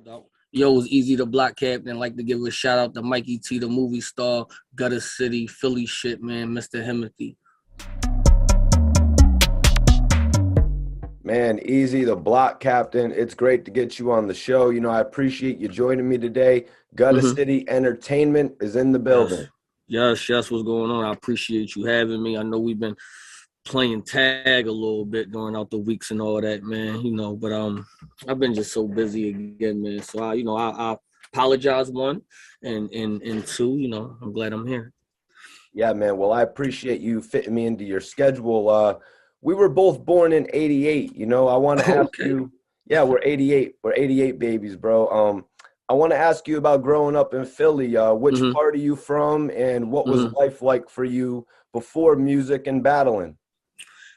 Yo, it's Eazy the Block Captain. Like to give a shout out to Mikey T, the movie star, Gutter City, Philly shit, man, Mr. Himothy. Man, Eazy the Block Captain. It's great to get you on the show. I appreciate you joining me today. Gutter Mm-hmm. City Entertainment is in the Yes. building. Yes, what's going on? I appreciate you having me. I know we've been playing tag a little bit during out the weeks and all that, man. But I've been just so busy again, man. So I apologize, one, and two, I'm glad I'm here. Yeah, man. Well, I appreciate you fitting me into your schedule. We were both born in 88. I want to ask Okay. you, yeah, we're 88. We're 88 babies, bro. I want to ask you about growing up in Philly. Which Mm-hmm. part are you from and what was Mm-hmm. life like for you before music and battling?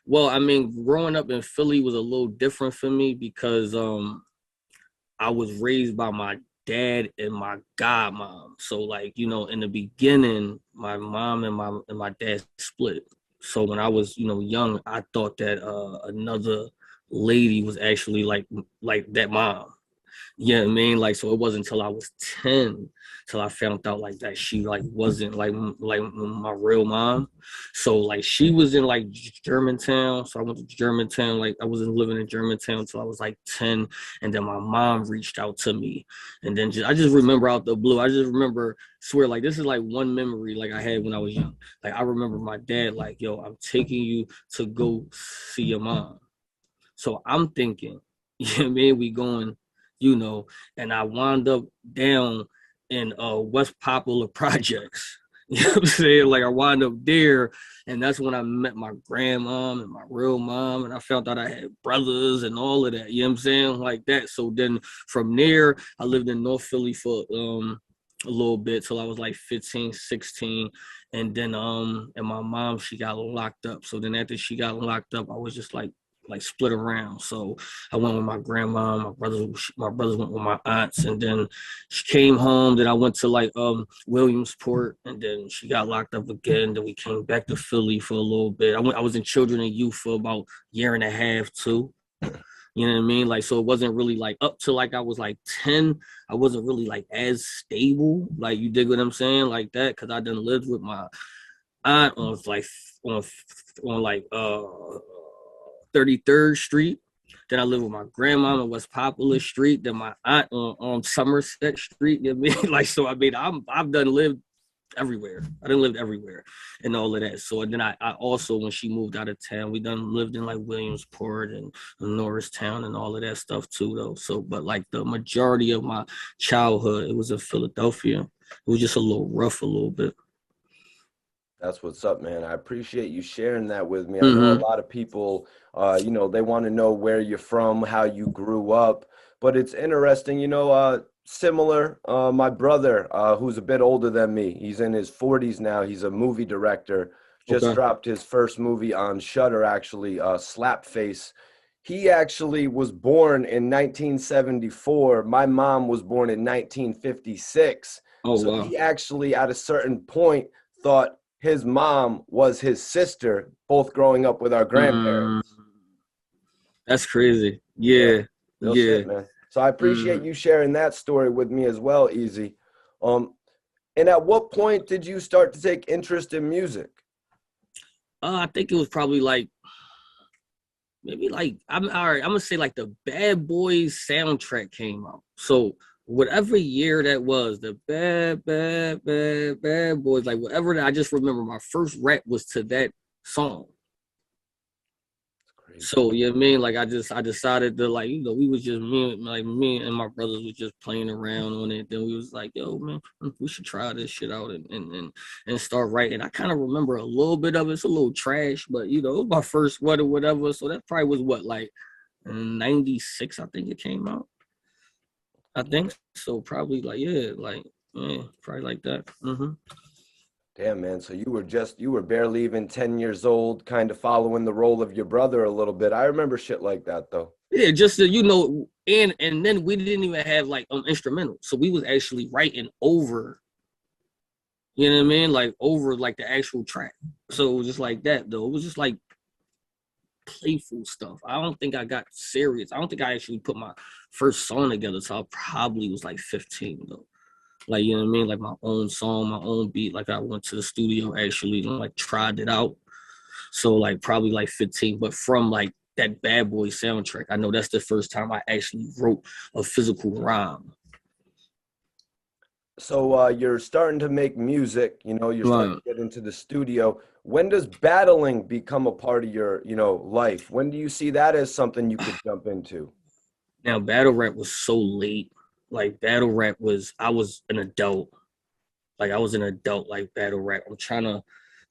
Well, I mean, growing up in Philly was a little different for me because I was raised by my dad and my godmom. So like, in the beginning, my mom and my dad split. So when I was, young, I thought that another lady was actually like that mom. You know what I mean? Like, so it wasn't until I was 10 till I found out like that she like wasn't like my real mom. So like she was in like Germantown. So I went to Germantown. Like I wasn't living in Germantown until I was like 10. And then my mom reached out to me. And then I just remember out the blue. I just remember, swear, like this is like one memory like I had when I was young. Like I remember my dad like, yo, I'm taking you to go see your mom. So I'm thinking, you know what I mean? We going, and I wound up down in West Popular Projects. You know what I'm saying? Like I wound up there, and that's when I met my grandmom and my real mom, and I found out I had brothers and all of that. You know what I'm saying? Like that. So then from there, I lived in North Philly for a little bit till I was like 15, 16. And then and my mom, she got locked up. So then after she got locked up, I was just like split around. So I went with my grandma, my brothers went with my aunts, and then she came home. Then I went to like Williamsport, and then she got locked up again. Then we came back to Philly for a little bit. I was in children and youth for about a year and a half too. You know what I mean? Like, so it wasn't really like up to like I was like 10. I wasn't really like as stable. Like, you dig what I'm saying? Like that. Cause I done lived with my aunt on on like 33rd Street. Then I lived with my grandma on West Popular Street. Then my aunt on Somerset Street. You know what I mean? Like, so I mean, I've done lived everywhere. I done lived everywhere and all of that. So and then I also, when she moved out of town, we done lived in like Williamsport and Norristown and all of that stuff too, though. So, but like the majority of my childhood, it was in Philadelphia. It was just a little rough, a little bit. That's what's up, man. I appreciate you sharing that with me. I know a Mm-hmm. lot of people, they want to know where you're from, how you grew up, but it's interesting, similar. My brother, who's a bit older than me, he's in his 40s now. He's a movie director, just Okay. dropped his first movie on Shudder, actually, Slapface. He actually was born in 1974. My mom was born in 1956. Oh So wow. he actually, at a certain point, thought his mom was his sister, both growing up with our Mm, grandparents. that's crazy. Yeah, Yeah. real Yeah. shit, man. So I appreciate Mm. you sharing that story with me as well, Easy. Um, and at what point did you start to take interest in music? I think it was probably like maybe like I'm all right. I'm gonna say like the Bad Boys soundtrack came out. So whatever year that was, the bad boys, like whatever that, I just remember my first rap was to that song. It's crazy. So you know what I mean? Like I decided to like, we was just me and my brothers was just playing around on it. Then we was like, yo, man, we should try this shit out and start writing. I kind of remember a little bit of it. It's a little trash, but it was my first one or whatever. So that probably was what, like in 96, I think it came out. I think so. Probably like, yeah, like yeah, probably like that. Damn, man. So you were barely even 10 years old, kind of following the role of your brother a little bit. I remember shit like that though. Yeah, just so and then we didn't even have like instrumental. So we was actually writing over, you know what I mean? Like over like the actual track. So it was just like that though. It was just like playful stuff. I don't think I got serious. I don't think I actually put my first song together. So I probably was like 15 though. Like, you know what I mean? Like my own song, my own beat. Like I went to the studio actually and like tried it out. So like probably like 15, but from like that Bad Boy soundtrack, I know that's the first time I actually wrote a physical rhyme. So you're starting to make music, you know, you're starting Right. to get into the studio. When does battling become a part of your, you know, life? When do you see that as something you could jump into? Now battle rap was so late. Like battle rap was, I was an adult. Like I was an adult, like battle rap. I'm trying to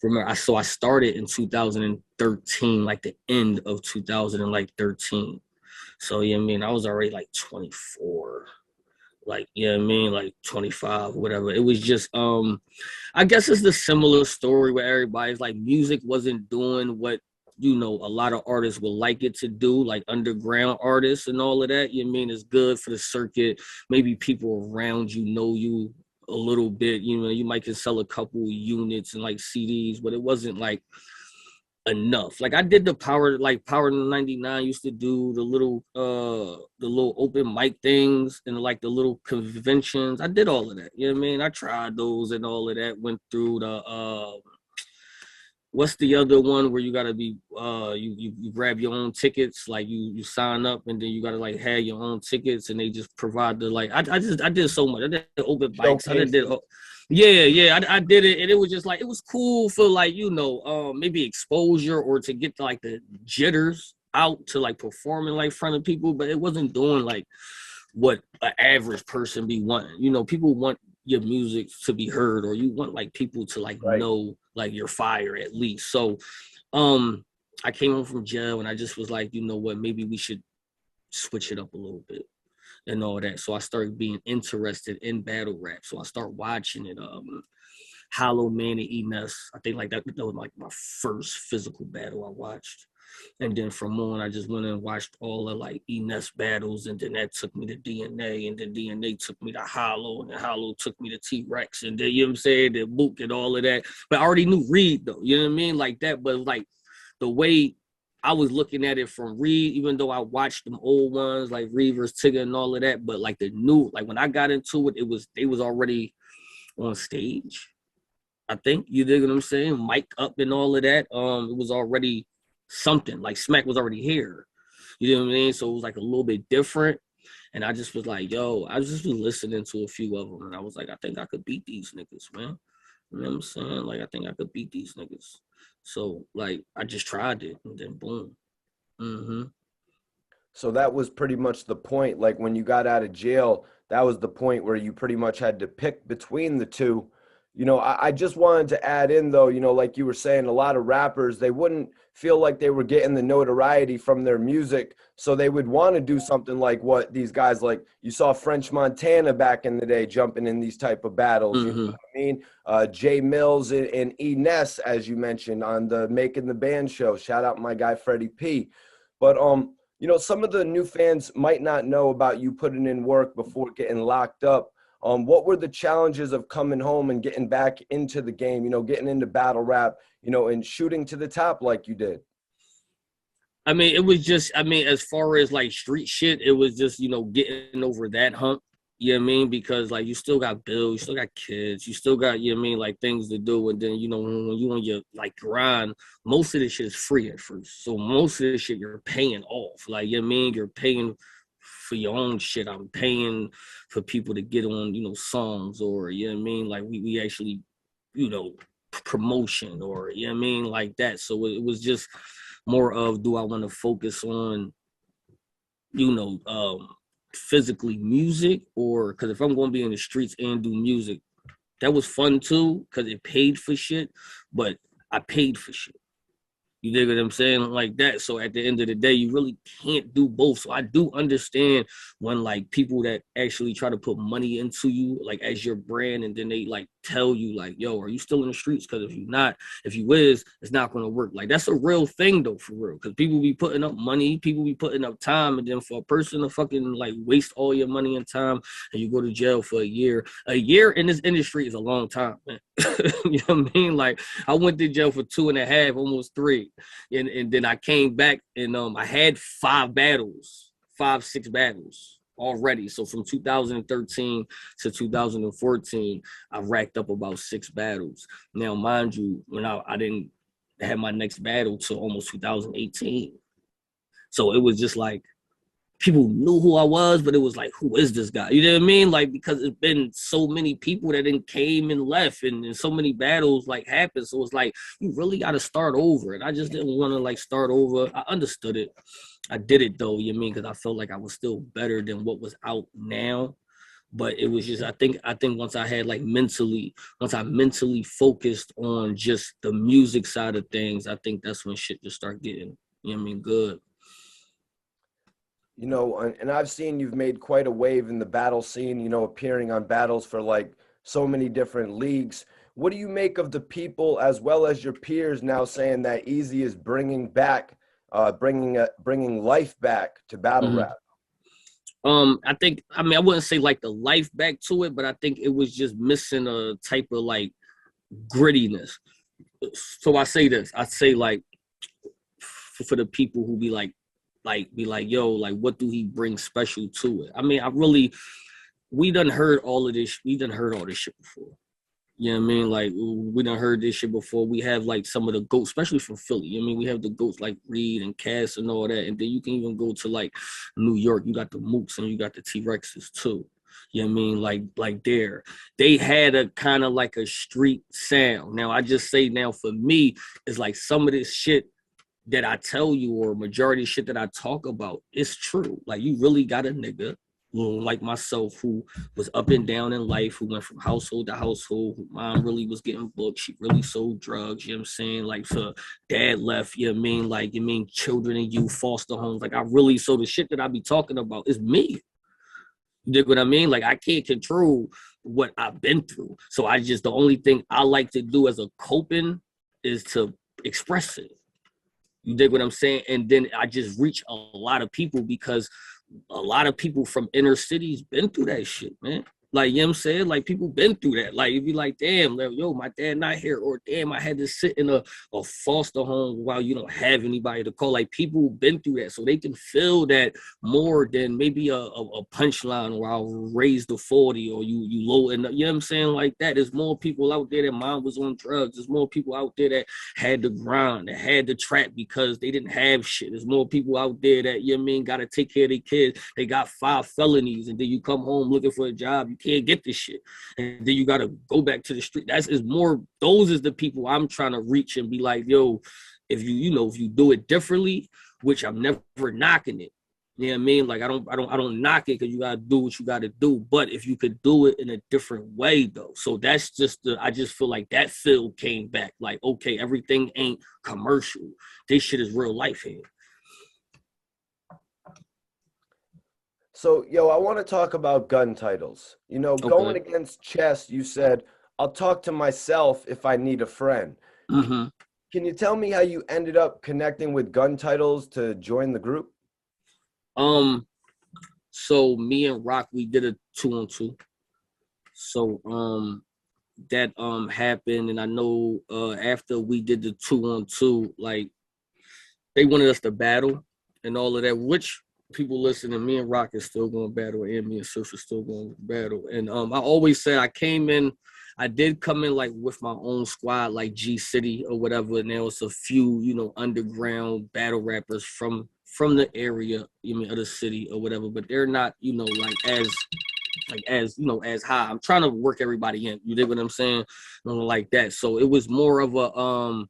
remember. I started in 2013, like the end of 2013. So yeah, I mean, I was already like 24. Like, yeah, I mean, like 25, whatever. It was just I guess it's the similar story where everybody's like music wasn't doing what a lot of artists would like it to do, like underground artists and all of that. You know what I mean? It's good for the circuit. Maybe people around you know you a little bit. You might can sell a couple units and like CDs, but it wasn't like enough. Like I did the Power 99 used to do the little open mic things and like the little conventions. I did all of that. You know what I mean? I tried those and all of that. Went through the what's the other one where you gotta be you grab your own tickets, like you sign up and then you gotta like have your own tickets and they just provide the like I did so much. I did open mics. Showcase. Yeah, I did it, and it was just like it was cool for like maybe exposure or to get like the jitters out to like performing like front of people, but it wasn't doing like what an average person be wanting. People want your music to be heard, or you want like people to like Right. know like you're fire at least. So, um, I came home from jail and I just was like, you know what, maybe we should switch it up a little bit and all that. So I started being interested in battle rap. So I started watching it. Hollow Man and Enes. I think like that was like my first physical battle I watched. And then from on, I just went and watched all the like Enes battles, and then that took me to DNA, and then DNA took me to Hollow, and then Hollow took me to T-Rex, and then you know what I'm saying, the Mook and all of that. But I already knew Reed though, you know what I mean, like that. But like the way I was looking at it from Reed, even though I watched them old ones like Reed versus Tigger and all of that, but like the new, like when I got into it, they was already on stage. I think you dig what I'm saying? Mic up and all of that. It was already something like Smack was already here. You know what I mean? So it was like a little bit different. And I just was like, yo, I just was listening to a few of them, and I was like, I think I could beat these niggas, man. You know what I'm saying? Like, I think I could beat these niggas. So like, I just tried it, and then boom. Mm-hmm. So that was pretty much the point. Like when you got out of jail, that was the point where you pretty much had to pick between the two. You know, I just wanted to add in though, you know, like you were saying, a lot of rappers, they wouldn't feel like they were getting the notoriety from their music. So they would want to do something like what these guys, like you saw French Montana back in the day jumping in these type of battles. You know Mm-hmm. what I mean? Jay Mills and E Ness, as you mentioned on the Making the Band show. Shout out my guy Freddie P. But you know, some of the new fans might not know about you putting in work before getting locked up. What were the challenges of coming home and getting back into the game, you know, getting into battle rap, you know, and shooting to the top like you did? I mean, it was just, I mean, as far as like street shit, it was just, getting over that hump. You know what I mean? Because like you still got bills, you still got kids, you still got, you know what I mean, like things to do. And then, when you on your like grind, most of this shit is free at first. So most of this shit you're paying off. Like, you know what I mean? You're paying for your own shit. I'm paying for people to get on, songs, or, you know what I mean? Like we actually, you know, promotion, or, you know what I mean? Like that. So it was just more of, do I want to focus on, you know, physically music, or because if I'm going to be in the streets and do music, that was fun too because it paid for shit, but I paid for shit. You dig what I'm saying? Like that. So at the end of the day, you really can't do both. So I do understand when like people that actually try to put money into you, like as your brand, and then they like tell you like, yo, are you still in the streets? Because if you're not, if you is, it's not gonna work. Like that's a real thing though, for real. Because people be putting up money, people be putting up time, and then for a person to fucking like waste all your money and time, and you go to jail for a year in this industry is a long time, man. You know what I mean? Like I went to jail for 2.5, almost 3. And then I came back and I had 5 battles, 6 battles already. So from 2013 to 2014, I racked up about 6 battles. Now, mind you, when I didn't have my next battle till almost 2018. So it was just like, people knew who I was, but it was like, who is this guy? You know what I mean? Like, because it's been so many people that then came and left, and so many battles like happened. So it's like, you really got to start over. And I just didn't want to like start over. I understood it. I did it though, you know what I mean? Because I felt like I was still better than what was out now. But it was just, I think once I had like once I mentally focused on just the music side of things, I think that's when shit just start getting, you know what I mean, good. You know, and I've seen you've made quite a wave in the battle scene, you know, appearing on battles for like so many different leagues. What do you make of the people as well as your peers now saying that Eazy is bringing back, bringing life back to battle rap? I think, I mean, I wouldn't say like the life back to it, but I think it was just missing a type of like grittiness. So I say this, I say like, for the people who be like, yo, like, what do he bring special to it? I mean, we done heard all of this. We done heard all this shit before. You know what I mean? Like, we done heard this shit before. We have like some of the GOATs, especially from Philly. You know what I mean? We have the GOATs like Reed and Cass and all that. And then you can even go to like New York. You got the Mooks and you got the T-Rexes too. You know what I mean? Like they had a kind of like a street sound. Now, I just say now for me, it's like some of this shit that I tell you, or majority of shit that I talk about, it's true. Like, you really got a nigga like myself who was up and down in life, who went from household to household, who mom really was getting booked, she really sold drugs, you know what I'm saying? Like, so dad left, you know what I mean? Like, you mean children and youth, foster homes. Like, I really, so the shit that I be talking about is me. You dig what I mean? Like, I can't control what I've been through. So I just, the only thing I like to do as a coping is to express it. You dig what I'm saying? And then I just reach a lot of people because a lot of people from inner cities been through that shit, man. Like, you know what I'm saying? Like, people been through that. Like, you'd be like, damn, like, yo, my dad not here. Or, damn, I had to sit in a foster home while you don't have anybody to call. Like, people been through that. So they can feel that more than maybe a punchline or I'll raise the 40 or you low. And you know what I'm saying? Like that. There's more people out there that mom was on drugs. There's more people out there that had to grind, that had to trap because they didn't have shit. There's more people out there that, you know what I mean, got to take care of their kids. They got 5 felonies and then you come home looking for a job. You can't get this shit. And then you got to go back to the street. That's is more, those is the people I'm trying to reach and be like, yo, if you do it differently, which I'm never knocking it. You know what I mean? Like, I don't knock it because you gotta do what you gotta do. But if you could do it in a different way though. So that's just I just feel like that feel came back. Like, okay, everything ain't commercial. This shit is real life here. So, yo, I want to talk about gun titles. You know, going against Chess, you said, I'll talk to myself if I need a friend. Mm-hmm. Can you tell me how you ended up connecting with gun titles to join the group? So me and Rock, we did a 2-on-2. So that happened, and I know after we did the 2-on-2, like, they wanted us to battle and all of that, which people listening, me and Rock is still going to battle, and me and Surf is still going to battle. And I always say I did come in like with my own squad, like G City or whatever, and there was a few, you know, underground battle rappers from the area, you mean, of the city or whatever, but they're not, you know, as you know, as high. I'm trying to work everybody in. You dig what I'm saying? Like that. So it was more of a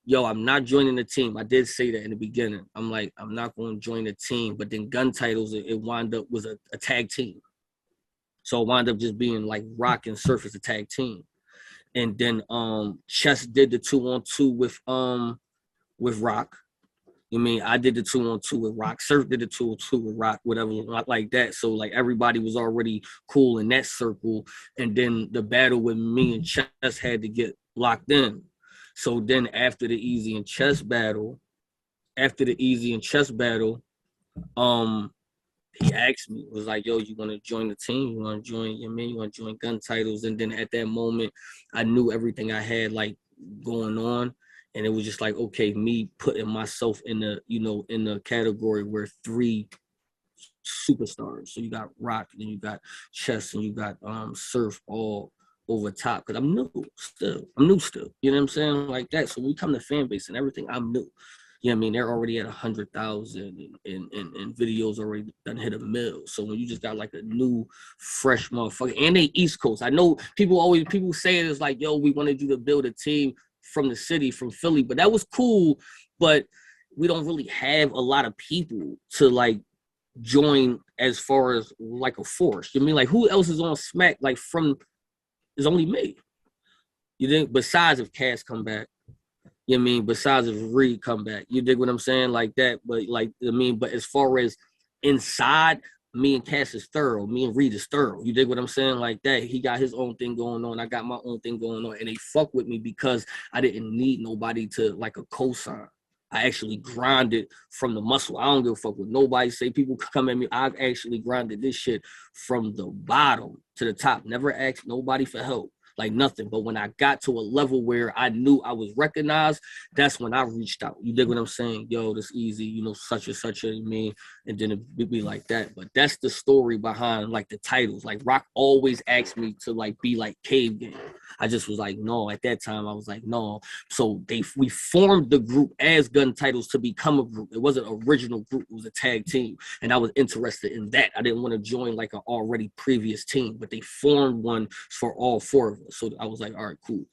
yo, I'm not joining the team. I did say that in the beginning. I'm like, I'm not going to join the team. But then gun titles, it wound up was a tag team. So it wound up just being like Rock and Surf as a tag team. And then Chess did the 2-on-2 with Rock. You mean, I did the 2-on-2 with Rock. Surf did the 2-on-2 with Rock, whatever, like that. So like everybody was already cool in that circle. And then the battle with me and Chess had to get locked in. So then after the Eazy and Chess battle, he asked me, was like, yo, you want to join the team? You want to join, you mean, you want to join gun titles? And then at that moment, I knew everything I had like going on. And it was just like, okay, me putting myself in the, in the category where 3 superstars. So you got Rock, and you got Chess, and you got Surf all over top. Because I'm new still. You know what I'm saying? Like that. So when we come to fan base and everything, I'm new. You know what I mean? They're already at 100,000 and videos already done hit a mill. So when you just got like a new, fresh motherfucker, and they East Coast. I know people say it is like, yo, we wanted you to build a team from the city, from Philly, but that was cool. But we don't really have a lot of people to like join as far as like a force. You know what I mean? Like who else is on Smack like from it's only me. You think besides if Cass come back. You know what I mean? Besides if Reed come back. You dig what I'm saying? Like that. But like I mean, but as far as inside, me and Cass is thorough. Me and Reed is thorough. You dig what I'm saying? Like that. He got his own thing going on. I got my own thing going on. And they fuck with me because I didn't need nobody to like a cosign. I actually grinded from the muscle. I don't give a fuck what nobody say. People come at me. I've actually grinded this shit from the bottom to the top. Never asked nobody for help. Like nothing. But when I got to a level where I knew I was recognized, that's when I reached out. You dig what I'm saying? Yo, this Eazy, such and such, you know what I mean? And then it be like that. But that's the story behind like the titles. Like Rock always asked me to like be like Cave Game. I just was like, no. At that time, I was like, no. So we formed the group as Gun Titles to become a group. It wasn't an original group. It was a tag team. And I was interested in that. I didn't want to join like an already previous team, but they formed one for all 4 of us. So I was like, all right, cool.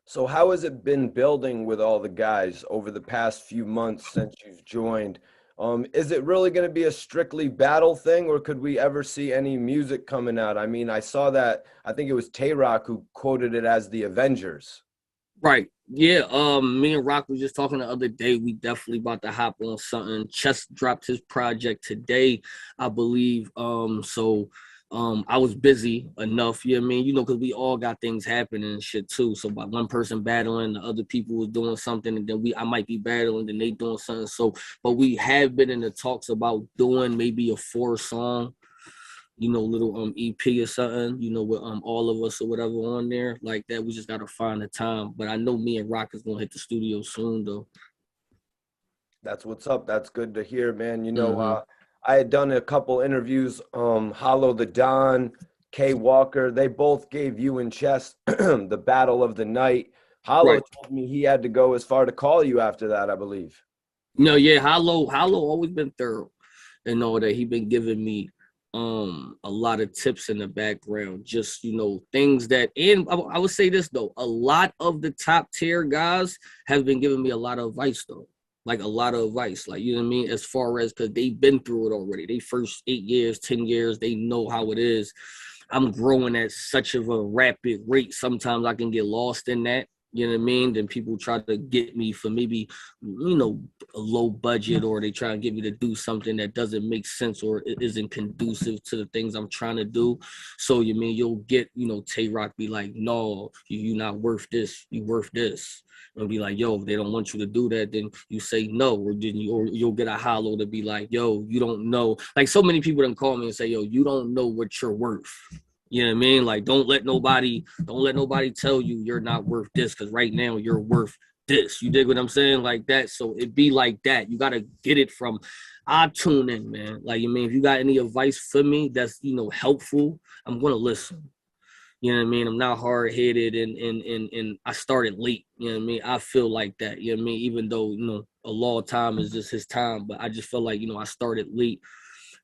So how has it been building with all the guys over the past few months since you've joined? Is it really going to be a strictly battle thing, or could we ever see any music coming out? I mean, I saw that, I think it was Tay-Rock who quoted it as the Avengers. Right. Yeah. Me and Rock was just talking the other day. We definitely about to hop on something. Chess dropped his project today, I believe. I was busy enough, you know what I mean? Because we all got things happening and shit too. So by one person battling, the other people was doing something, and then I might be battling, then they doing something. So, but we have been in the talks about doing maybe a 4-song, little EP or something, with all of us or whatever on there like that. We just gotta find the time. But I know me and Rock is gonna hit the studio soon though. That's what's up. That's good to hear, man. Mm-hmm. I had done a couple interviews, Hollow the Don, Kay Walker. They both gave you and Chess the battle of the night. Hollow Right. told me he had to go as far to call you after that, I believe. No, yeah, Hollow always been thorough and all that. He been giving me a lot of tips in the background, just things that, and I would say this though, a lot of the top tier guys have been giving me a lot of advice though. Like a lot of advice, like you know what I mean, as far as because they've been through it already. They first 8 years, 10 years, they know how it is. I'm growing at such of a rapid rate. Sometimes I can get lost in that. You know what I mean? Then people try to get me for maybe, a low budget, or they try to get me to do something that doesn't make sense or it isn't conducive to the things I'm trying to do. So you mean you'll get, Tay-Rock be like, no, you not worth this. You worth this. And be like, yo, if they don't want you to do that, then you say no, or you'll get a Hollow to be like, yo, you don't know. Like so many people done call me and say, yo, you don't know what you're worth. You know what I mean? Like, don't let nobody tell you you're not worth this, because right now you're worth this. You dig what I'm saying? Like that. So it be like that. You gotta get it from. I tune in, man. Like, you mean, if you got any advice for me that's helpful, I'm gonna listen. You know what I mean? I'm not hard headed, and I started late. You know what I mean? I feel like that. You know what I mean? Even though a long time is just his time, but I just feel like I started late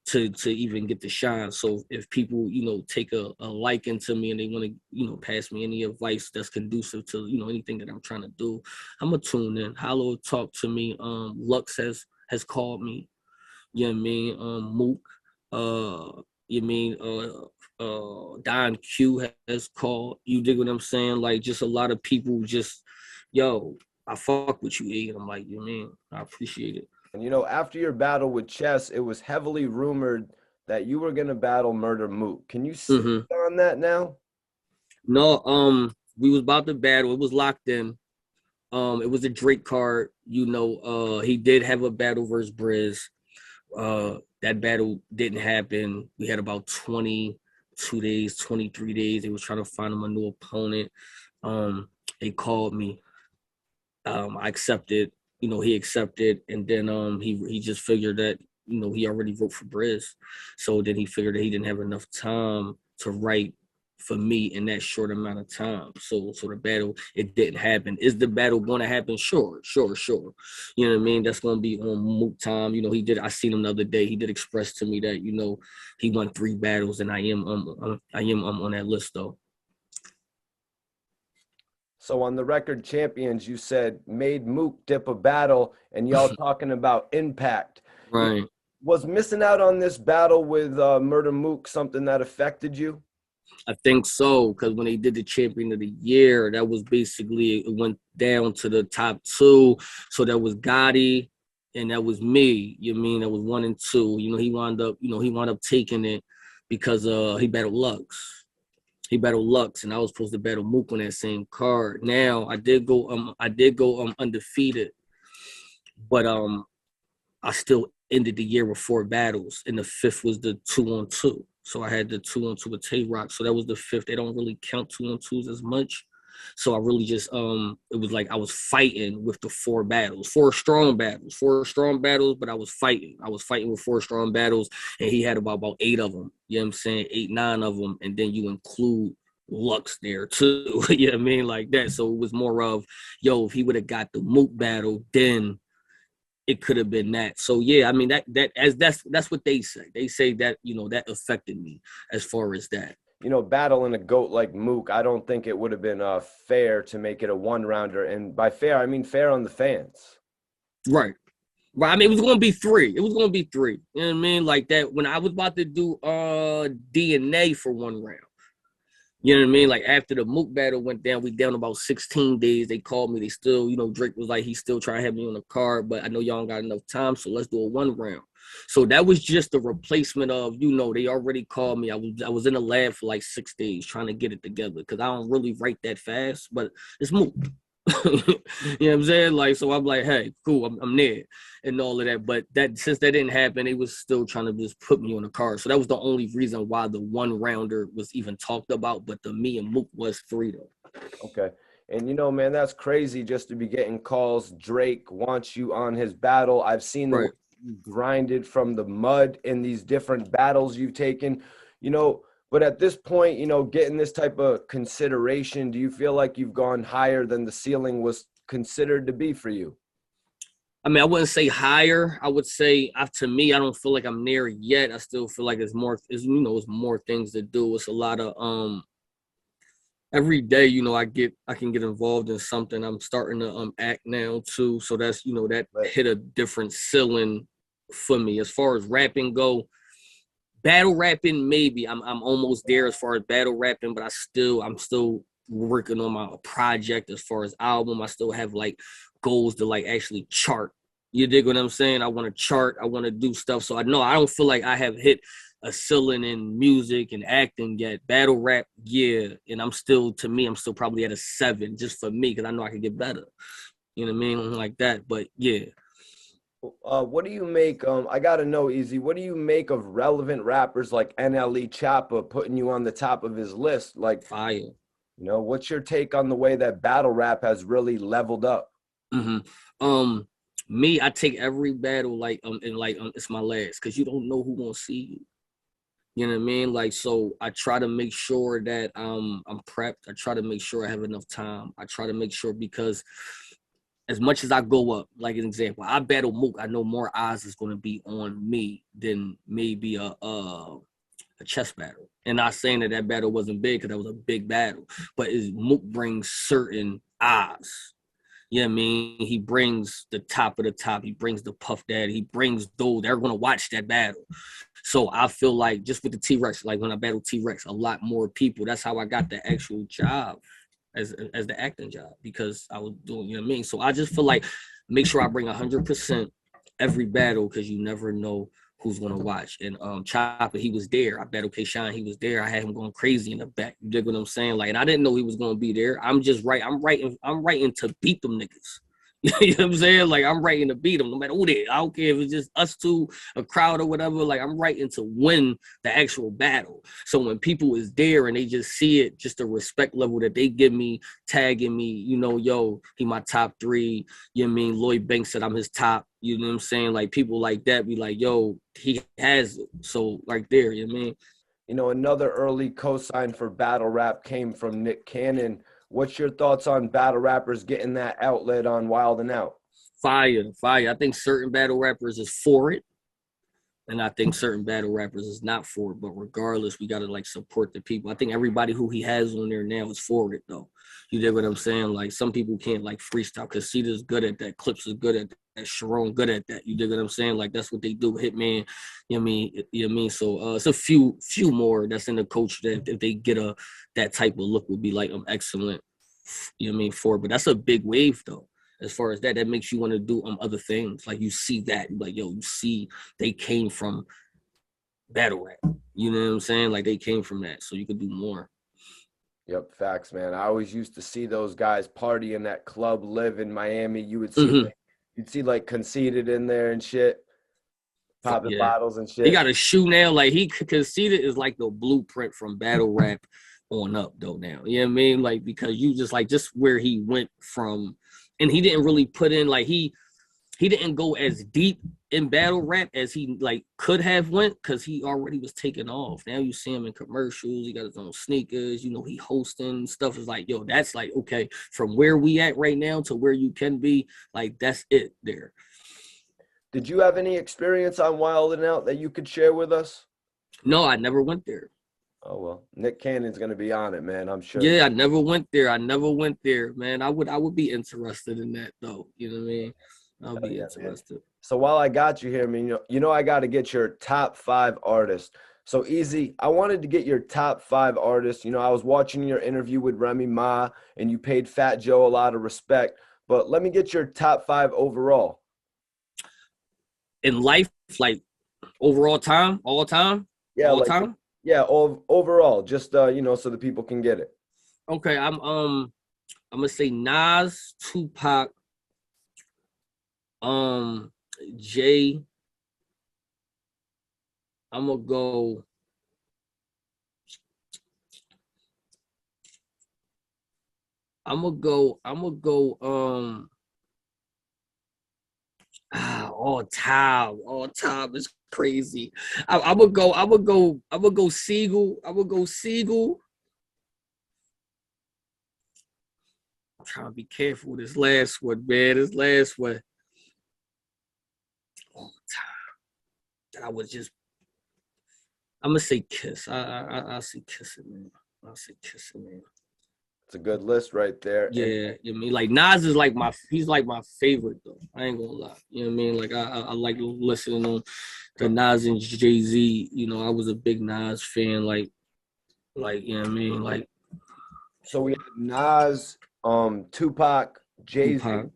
to even get the shine. So if people take a liking to me and they want to pass me any advice that's conducive to anything that I'm trying to do, I'm gonna tune in. Hollow talk to me. Lux has called me. You know what I mean? Mook. You mean Don Q has called. You dig what I'm saying? Like just a lot of people just, yo, I fuck with you, E. And I'm like, you mean, I appreciate it. And after your battle with Chess, it was heavily rumored that you were going to battle Murda Mook. Can you speak Mm-hmm. on that now? No, we was about to battle. It was locked in. It was a Drake card. He did have a battle versus Briz. That battle didn't happen. We had about 22 days, 23 days. They was trying to find him a new opponent. They called me. I accepted. You know, he accepted, and then he just figured that, you know, he already wrote for Briz, so then he figured that he didn't have enough time to write for me in that short amount of time. So the battle, it didn't happen. Is the battle going to happen? Sure. You know what I mean? That's going to be on Mook time. You know, he did. I seen him the other day. He did express to me that, you know, he won 3 battles, and I am on that list though. So on the record champions, you said made Mook dip a battle, and y'all talking about impact. Right. Was missing out on this battle with Murda Mook something that affected you? I think so, because when they did the champion of the year, that was basically, it went down to the top 2. So that was Gotti and that was me. You mean that was 1 and 2. You know, he wound up taking it because he battled Lux. He battled Lux, and I was supposed to battle Mook on that same card. Now I did go undefeated, but I still ended the year with 4 battles, and the 5th was the 2-on-2. So I had the 2-on-2 with Tay Rock. So that was the 5th. They don't really count 2-on-2s as much. So I really just it was like I was fighting with the 4 battles, 4 strong battles, but I was fighting. I was fighting with 4 strong battles, and he had about 8 of them. You know what I'm saying? 8, 9 of them, and then you include Lux there too. You know what I mean? Like that. So it was more of, yo, if he would have got the Mook battle, then it could have been that. So yeah, I mean that's what they say. They say that, you know, that affected me as far as that. You know, battling a GOAT like Mook, I don't think it would have been fair to make it a 1-rounder. And by fair, I mean fair on the fans. Right. Right. I mean, it was gonna be 3. It was gonna be 3. You know what I mean? Like that when I was about to do DNA for 1 round. You know what I mean? Like after the Mook battle went down, we down about 16 days. They called me. They still, you know, Drake was like, he's still trying to have me on the card, but I know y'all don't got enough time, so let's do a 1 round. So that was just the replacement of, you know, they already called me. I was in the lab for like 6 days trying to get it together because I don't really write that fast, but it's Mook. You know what I'm saying? Like, so I'm like, hey, cool, I'm there and all of that. But that since that didn't happen, they was still trying to just put me on the card. So that was the only reason why the 1-rounder was even talked about. But the me and Mook was 3 though. Okay. And you know, man, that's crazy just to be getting calls. Drake wants you on his battle. I've seen the way Right. you grinded from the mud in these different battles you've taken, you know, but at this point, you know, getting this type of consideration, do you feel like you've gone higher than the ceiling was considered to be for you? I mean, I wouldn't say higher. I would say, to me, I don't feel like I'm there yet. I still feel like it's more things to do. It's a lot of every day, you know, I can get involved in something. I'm starting to act now too. So that's, you know, that Right. hit a different ceiling for me. As far as rapping go, battle rapping, maybe I'm almost there as far as battle rapping, but I'm still working on my project as far as album. I still have like goals to like actually chart. You dig what I'm saying? I want to chart, I want to do stuff. So I know I don't feel like I have hit a ceiling in music and acting yet. Battle rap, yeah. And I'm still probably at a 7 just for me, because I know I can get better. You know what I mean? Like that. But yeah. What do you make? I gotta know, Eazy. What do you make of relevant rappers like NLE Choppa putting you on the top of his list? Like, Fire. you know, what's your take on the way that battle rap has really leveled up? Mm-hmm. Me, I take every battle like it's my last, because you don't know who gonna see you. You know what I mean? Like, so I try to make sure that I'm prepped. I try to make sure I have enough time. I try to make sure, because as much as I go up, like an example, I battle Mook, I know more eyes is gonna be on me than maybe a chess battle. And not saying that that battle wasn't big, because that was a big battle, but Mook brings certain eyes. You know what I mean? He brings the top of the top. He brings the Puff Daddy. He brings those. They're going to watch that battle. So I feel like just with the T-Rex, like when I battled T-Rex, a lot more people. That's how I got the actual job as the acting job, because I was doing, you know what I mean? So I just feel like make sure I bring 100% every battle, because you never know who's gonna watch. And Chopper, he was there. I battled K-Shine, he was there. I had him going crazy in the back. You dig what I'm saying? Like, and I didn't know he was gonna be there. I'm writing to beat them niggas. You know what I'm saying? Like, I'm writing to beat them, no matter who they. I don't care if it's just us two, a crowd or whatever. Like, I'm writing to win the actual battle. So when people is there and they just see it, just the respect level that they give me, tagging me, you know, yo, he my top 3. You know what I mean? Lloyd Banks said I'm his top. You know what I'm saying? Like, people like that be like, yo, he has it. So right there, you know what I mean? You know, another early cosign for battle rap came from Nick Cannon. What's your thoughts on battle rappers getting that outlet on Wild and Out? Fire, fire. I think certain battle rappers is for it. And I think certain battle rappers is not for it, but regardless, we gotta like support the people. I think everybody who he has on there now is for it though. You get what I'm saying? Like some people can't like freestyle. Cassidy's good at that. Clips is good at that. Sharon good at that. You dig what I'm saying? Like that's what they do. Hitman, you know what I mean? You know what I mean? So it's a few more that's in the culture that if they get that type of look would be like excellent. You know what I mean? For it. But that's a big wave though. As far as that makes you want to do other things. Like you see that, like yo, you see they came from battle rap. You know what I'm saying? Like they came from that, so you could do more. Yep, facts, man. I always used to see those guys party in that club Live in Miami. Mm-hmm. You'd see like Conceited in there and shit, popping Yeah, bottles and he shit. got a shoe now. Like he Conceited is like the blueprint from battle rap on up though. Now, you know what I mean? Like because you just where he went from, and he didn't really put in like he didn't go as deep in battle rap as he like could have went because he already was taking off. Now you see him in commercials. He got his own sneakers. You know, he hosting stuff. Is like, yo, that's like, okay, from where we at right now to where you can be, like, that's it there. Did you have any experience on Wild and Out that you could share with us? No, I never went there. Oh, well, Nick Cannon's going to be on it, man. I'm sure. Yeah, I never went there. I never went there, man. I would be interested in that though. You know what I mean? I'll Hell be yeah, man. interested. So while I got you here, I mean, I got to get your top 5 artists. So Eazy, I wanted to get your top 5 artists. You know, I was watching your interview with Remy Ma, and you paid Fat Joe a lot of respect. But let me get your top 5 overall. In life, like overall time, all time, Yeah, all like time. yeah, overall, just so the people can get it. Okay, I'm gonna say Nas, Tupac, um, Jay. I'm gonna go. I'm gonna go. I'm gonna go. All time is crazy. I'm gonna go. I'm gonna go. I'm gonna go. Siegel. I'm gonna go. Siegel. I'm trying to be careful with this last one, man. This last one. All time. I was just. I'm gonna say Kiss. I see Kissing, man. I'll say Kissing, man. It's a good list right there. And Yeah, you know what I mean, like Nas is like he's like my favorite though. I ain't gonna lie. You know what I mean? Like I like listening on the Nas and Jay-Z. You know, I was a big Nas fan. Like you know what I mean? Like so we have Nas, Tupac, Jay-Z, Tupac.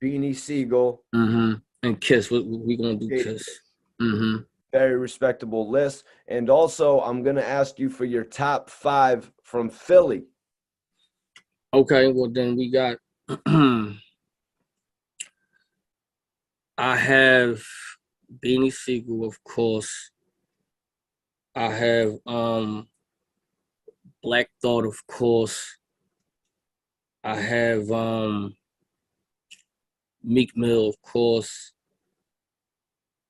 Beanie Siegel, And Kiss. We gonna do Jada. Kiss. Mm-hmm. Very respectable list. And also, I'm gonna ask you for your top 5 from Philly. Okay, well then we got I have Beanie Siegel, of course. I have Black Thought, of course. I have Meek Mill, of course.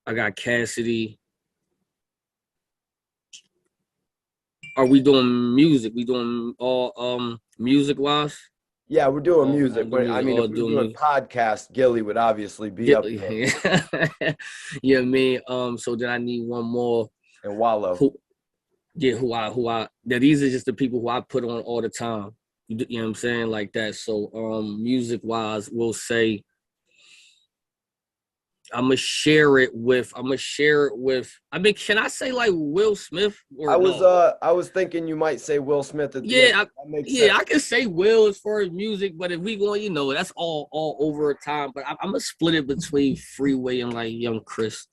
I got Cassidy. Are we doing music? We doing all music wise? Yeah, we're doing music. I Music, mean, if all we were doing doing music. podcast, Gilly would obviously be Yeah, up there, yeah, me. So then I need one more. and Wallow. These are just the people who I put on all the time. You know what I'm saying? Like that. So music wise, we'll say I'm gonna share it with. I mean, can I say like Will Smith or no? I was thinking you might say Will Smith at the end. Yeah, That makes sense. I can say Will as far as music, but if we going, that's all over time. But I'm gonna split it between Freeway and like Young Chris.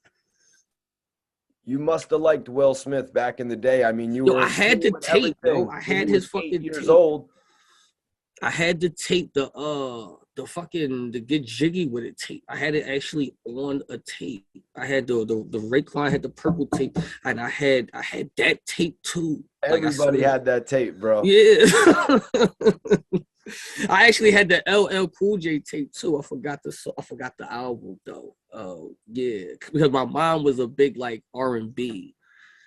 You must have liked Will Smith back in the day. I mean, you Yo, were I in had school the and tape, yo. everything I when had he was his 8 fucking years tape. old. I had to tape the Get Jiggy with it tape. I had it actually on a tape. I had the Raekwon had the purple tape, and I had that tape too. Like I Everybody swear. had that tape, bro. Yeah. I actually had the LL Cool J tape too. I forgot the album though. Yeah, because my mom was a big like R&B.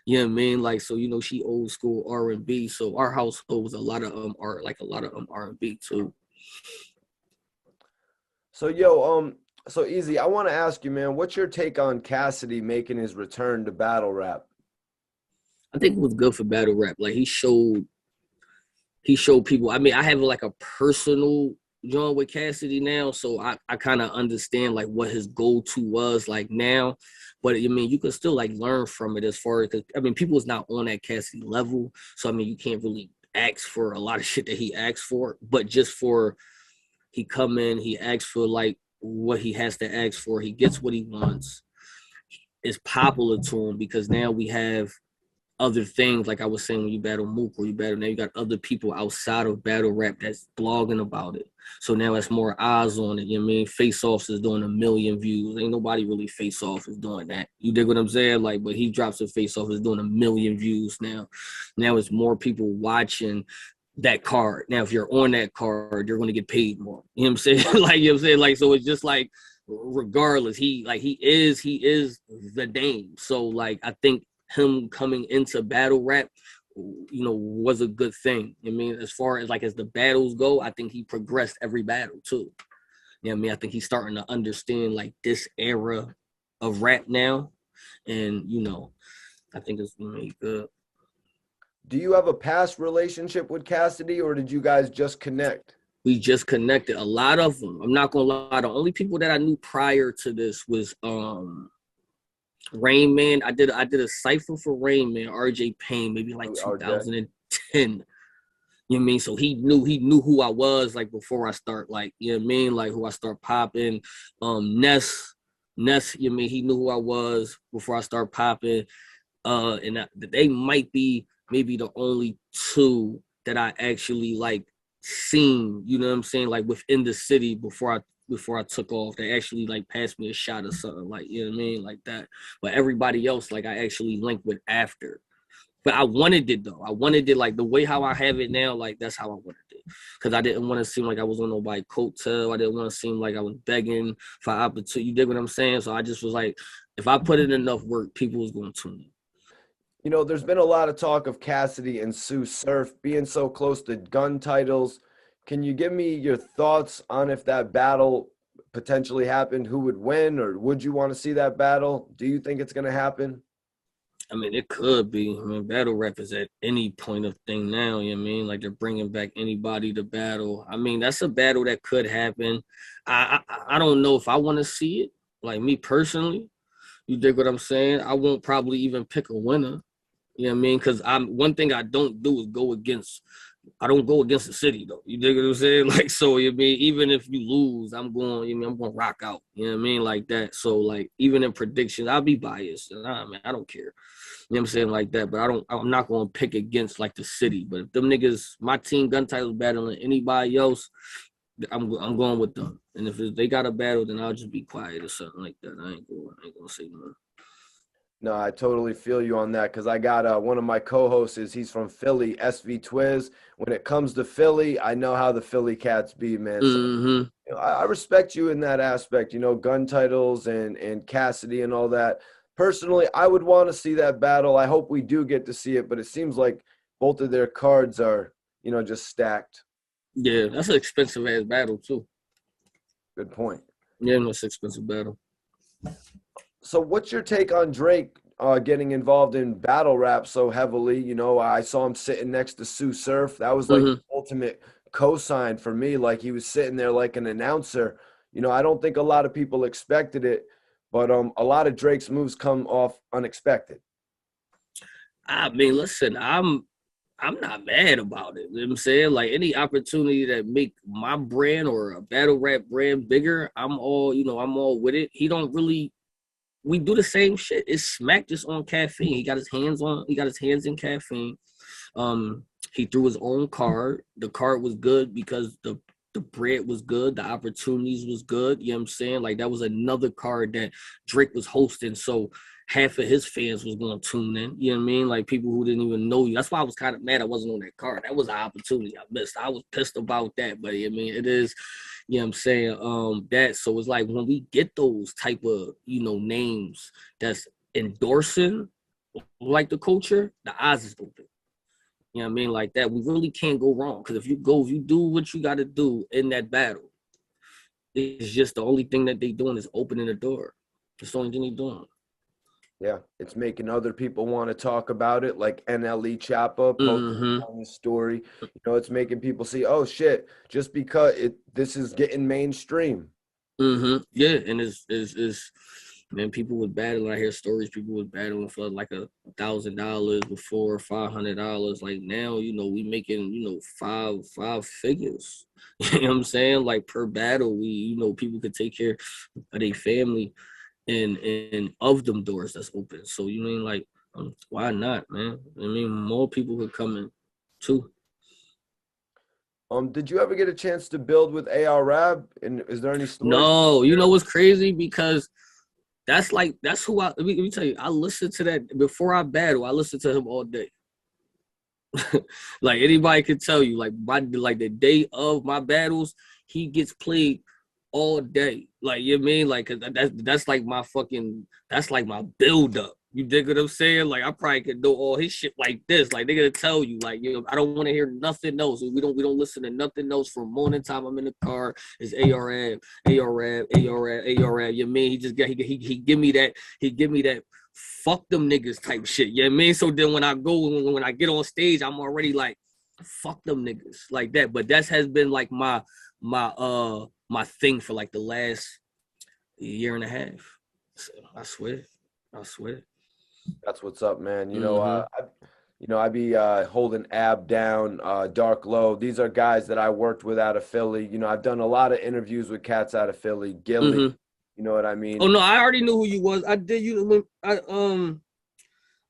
You know what I mean? Like, so you know, she old school R&B. So our household was a lot of art, like a lot of R&B too. So yo, so Eazy, I want to ask you, man, what's your take on Cassidy making his return to battle rap? I think it was good for battle rap. Like he showed people. I mean, I have like a personal joint with Cassidy now, so I kind of understand like what his go-to was like now. But I mean, you can still like learn from it as far as, I mean, people is not on that Cassidy level, so I mean, you can't really ask for a lot of shit that he asks for. But just for he come in, he asks for like what he has to ask for, he gets what he wants. It's popular to him because now we have other things, like I was saying, when you battle Mook or you battle, now you got other people outside of battle rap that's blogging about it. So now it's more eyes on it. You know what I mean? Face Offs is doing 1 million views. Ain't nobody really Face Off is doing that. You dig what I'm saying? Like, but he drops a Face Off is doing 1 million views now. Now it's more people watching that card. Now, if you're on that card, you're going to get paid more. You know what I'm saying? Like, you know what I'm saying? Like, so it's just like, regardless, he is the name. So like, I think him coming into battle rap, you know, was a good thing. I mean, as far as like as the battles go, I think he progressed every battle too. You know what I mean? I think he's starting to understand like this era of rap now. And, you know, I think it's gonna be good. Do you have a past relationship with Cassidy, or did you guys just connect? We just connected. A lot of them. I'm not gonna lie. The only people that I knew prior to this was Rain Man. I did a cipher for Rain Man, RJ Payne, maybe like RJ? 2010. You know what I mean? So he knew who I was like before I start, like, you know what I mean? Like who I start popping. Ness, you know what I mean? He knew who I was before I start popping. And they might be maybe the only two that I actually like seen, you know what I'm saying, like within the city before I took off. They actually like passed me a shot or something, like, you know what I mean, like that. But everybody else, like, I actually linked with after. But I wanted it though. I wanted it like the way how I have it now, like that's how I wanted it. Because I didn't want to seem like I was on nobody's coattail. I didn't want to seem like I was begging for opportunity. You dig what I'm saying? So I just was like, if I put in enough work, people was going to tune in. You know, there's been a lot of talk of Cassidy and Tsu Surf being so close to gun titles. Can you give me your thoughts on if that battle potentially happened, who would win, or would you want to see that battle? Do you think it's going to happen? I mean, it could be. I mean, battle rap is at any point of thing now. You know what I mean? Like they're bringing back anybody to battle. I mean, that's a battle that could happen. I don't know if I want to see it. Like me personally, you dig what I'm saying? I won't probably even pick a winner. You know what I mean? Because I'm one thing I don't do is go against. I don't go against the city though. You dig what I'm saying? Like, so you mean even if you lose, I'm going. You mean I'm going to rock out. You know what I mean? Like that. So like even in predictions, I'll be biased. And I don't care. You know what I'm saying, like that. But I'm not going to pick against like the city. But if them niggas, my team gun titles battling anybody else, I'm going with them. And if they got a battle, then I'll just be quiet or something like that. I ain't gonna say nothing. No, I totally feel you on that because I got one of my co-hosts he's from Philly, SV Twiz. When it comes to Philly, I know how the Philly cats be, man. So Mm-hmm. you know, I respect you in that aspect, you know, gun titles and Cassidy and all that. Personally, I would want to see that battle. I hope we do get to see it, but it seems like both of their cards are, you know, just stacked. Yeah, that's an expensive ass battle too. Good point. Yeah, that's an expensive battle. So what's your take on Drake getting involved in battle rap so heavily? You know, I saw him sitting next to Tsu Surf. That was like the Mm-hmm. ultimate cosign for me. Like he was sitting there like an announcer. You know, I don't think a lot of people expected it, but a lot of Drake's moves come off unexpected. I mean, listen, I'm not mad about it. You know what I'm saying? Like any opportunity that make my brand or a battle rap brand bigger, I'm all with it. He don't really we do the same shit. It's smack just on caffeine. He got his hands in caffeine. He threw his own card. The card was good because the bread was good, the opportunities was good. You know what I'm saying? Like that was another card that Drake was hosting. So half of his fans was going to tune in. You know what I mean? Like people who didn't even know you. That's why I was kind of mad I wasn't on that card. That was an opportunity I missed. I was pissed about that. But I mean, it is, you know what I'm saying? That so it's like when we get those type of, names that's endorsing like the culture, the eyes is open. You know what I mean? Like that, we really can't go wrong. Because if you do what you got to do in that battle, it's just the only thing that they doing is opening the door. It's the only thing they doing. Yeah, it's making other people want to talk about it, like NLE Choppa posted on his story. It's making people see, oh shit, just because this is getting mainstream. Yeah, and it's man, people was battling. I hear stories. People was battling for like $1,000 before, $500. Like now, we making five figures. You know what I'm saying? Like per battle, we people could take care of their family and of them doors that's open. So you mean like why not, man? I mean more people could come in too. Did you ever get a chance to build with AR Rab? And is there any stories? No, you know what's crazy? Because that's who let me tell you, I listened to that before I battle. I listened to him all day. Like anybody could tell you, like the day of my battles, he gets played all day. Like you know what I mean? Like that's like my build up. You dig what I'm saying? Like I probably could do all his shit like this. Like they're gonna tell you, like, I don't want to hear nothing else. We don't listen to nothing else from morning time. I'm in the car. It's ARAB, ARAB, ARAB, ARAB. You know what I mean? He give me that fuck them niggas type shit. You know what I mean? So then when I get on stage, I'm already like, fuck them niggas like that. But that has been like my thing for like the last year and a half. So I swear. That's what's up, man. I be holding Ab down, Dark Low. These are guys that I worked with out of Philly. I've done a lot of interviews with cats out of Philly. Gilly, you know what I mean? Oh no, I already knew who you was. I did.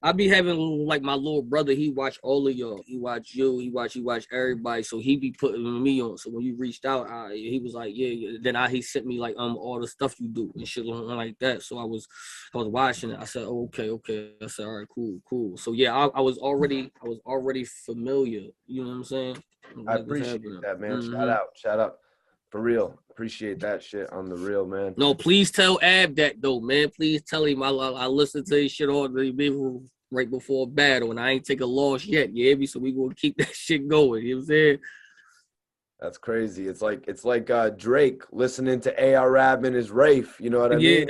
I be having like my little brother. He watch all of y'all. He watch you. He watch everybody. So he be putting me on. So when you reached out, he was like, yeah. Then he sent me like all the stuff you do and shit like that. So I was watching it. I said, oh, okay. I said, all right, cool. So yeah, I was already familiar. You know what I'm saying? I appreciate that, man. Shout out. For real. Appreciate that shit on the real, man. No, please tell Ab that though, man. Please tell him I listened to his shit all the right before battle, and I ain't take a loss yet. You hear me? So we gonna keep that shit going. You know what I'm saying? That's crazy. It's like Drake listening to AR Rab and his Rafe. You know what I mean?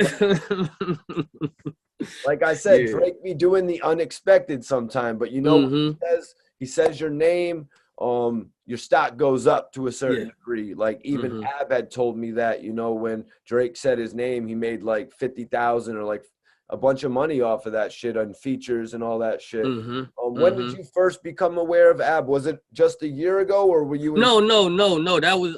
Like I said, Drake be doing the unexpected sometime, but he says your name, your stock goes up to a certain degree. Like even Ab had told me that, when Drake said his name, he made like 50,000 or like a bunch of money off of that shit on features and all that shit. When did you first become aware of Ab? Was it just a year ago, or were you? No. That was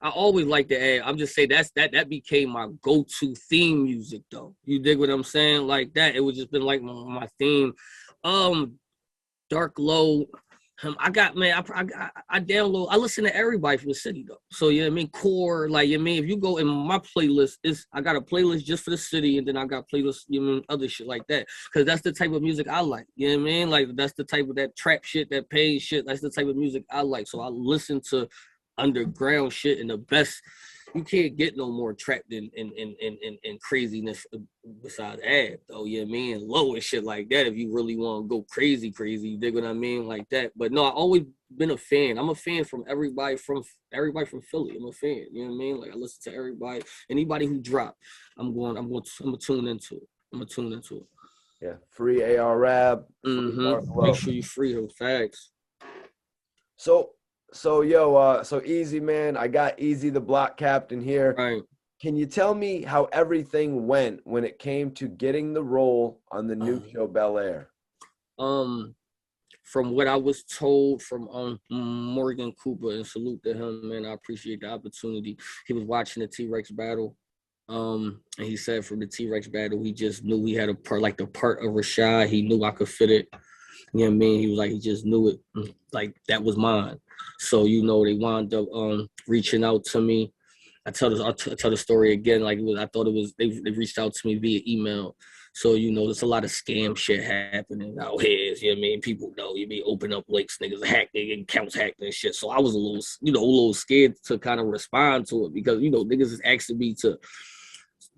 I always liked the Ab. I'm just saying that became my go-to theme music though. You dig what I'm saying? Like that, it was just been like my theme. Dark Low. I download. I listen to everybody from the city though. So you know what I mean, core. Like you know what I mean, if you go in my playlist, I got a playlist just for the city, and then I got playlists, other shit like that. Because that's the type of music I like. You know what I mean? Like that's the type of that trap shit, that pain shit. That's the type of music I like. So I listen to underground shit, and the best. You can't get no more trapped in craziness besides Ab, though. You know what I mean? Low and shit like that. If you really want to go crazy, you dig what I mean? Like that. But no, I always been a fan. I'm a fan from everybody from Philly. I'm a fan. You know what I mean? Like I listen to everybody. Anybody who drop, I'm gonna tune into it. Yeah, free AR Rab. Make sure you free those facts. So Eazy, man, I got Eazy the Block Captain here. Right. Can you tell me how everything went when it came to getting the role on the new show Bel-Air? From what I was told from Morgan Cooper, and salute to him, man, I appreciate the opportunity. He was watching the T-Rex battle. And he said from the T-Rex battle, he just knew he had a part, like the part of Rashad. He knew I could fit it. You know what I mean? He was like, he just knew it, like that was mine. So, you know, they wound up reaching out to me. I'll tell the story again. Like it was, I thought it was they reached out to me via email. So, you know, there's a lot of scam shit happening out here. You know what I mean? People know you mean open up links, niggas hacked, they accounts hacked and shit. So I was a little, you know, a little scared to kind of respond to it because, you know, niggas is asking me to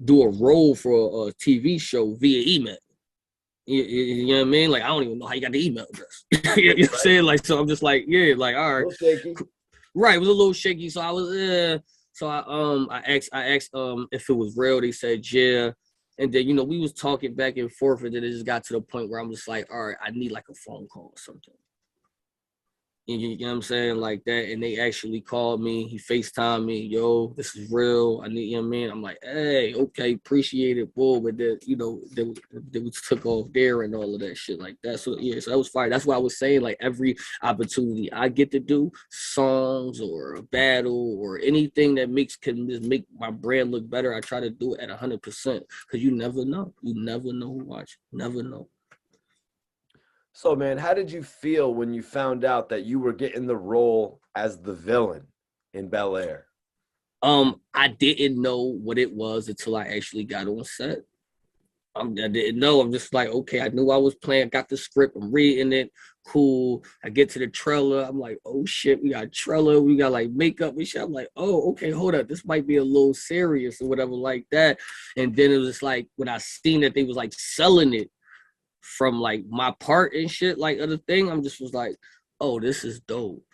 do a role for a TV show via email. You know what I mean? Like I don't even know how you got the email address. You know what I'm saying? Like so, I'm just like, yeah, like all right, shaky. right. It was a little shaky, so I was, so I asked if it was real. They said yeah, and then you know we was talking back and forth, and then it just got to the point where I'm just like, all right, I need like a phone call or something. You know what I'm saying? Like that. And they actually called me. He FaceTimed me. Yo, this is real. I need, you know what I mean? I'm like, hey, okay, appreciate it, bull. But then, you know, they was took off there and all of that shit like that. So yeah, so that was fire. That's why I was saying like every opportunity I get to do songs or a battle or anything that can just make my brand look better, I try to do it at 100% because you never know. You never know who watch. Never know. So, man, how did you feel when you found out that you were getting the role as the villain in Bel-Air? I didn't know what it was until I actually got on set. I didn't know. I'm just like, okay, I knew I was playing, got the script, I'm reading it, cool. I get to the trailer, I'm like, oh shit, we got trailer, we got like makeup and shit. I'm like, oh, okay, hold up, this might be a little serious or whatever like that. And then it was like when I seen that they was like selling it from like my part and shit, like other thing, I'm just was like, oh, this is dope.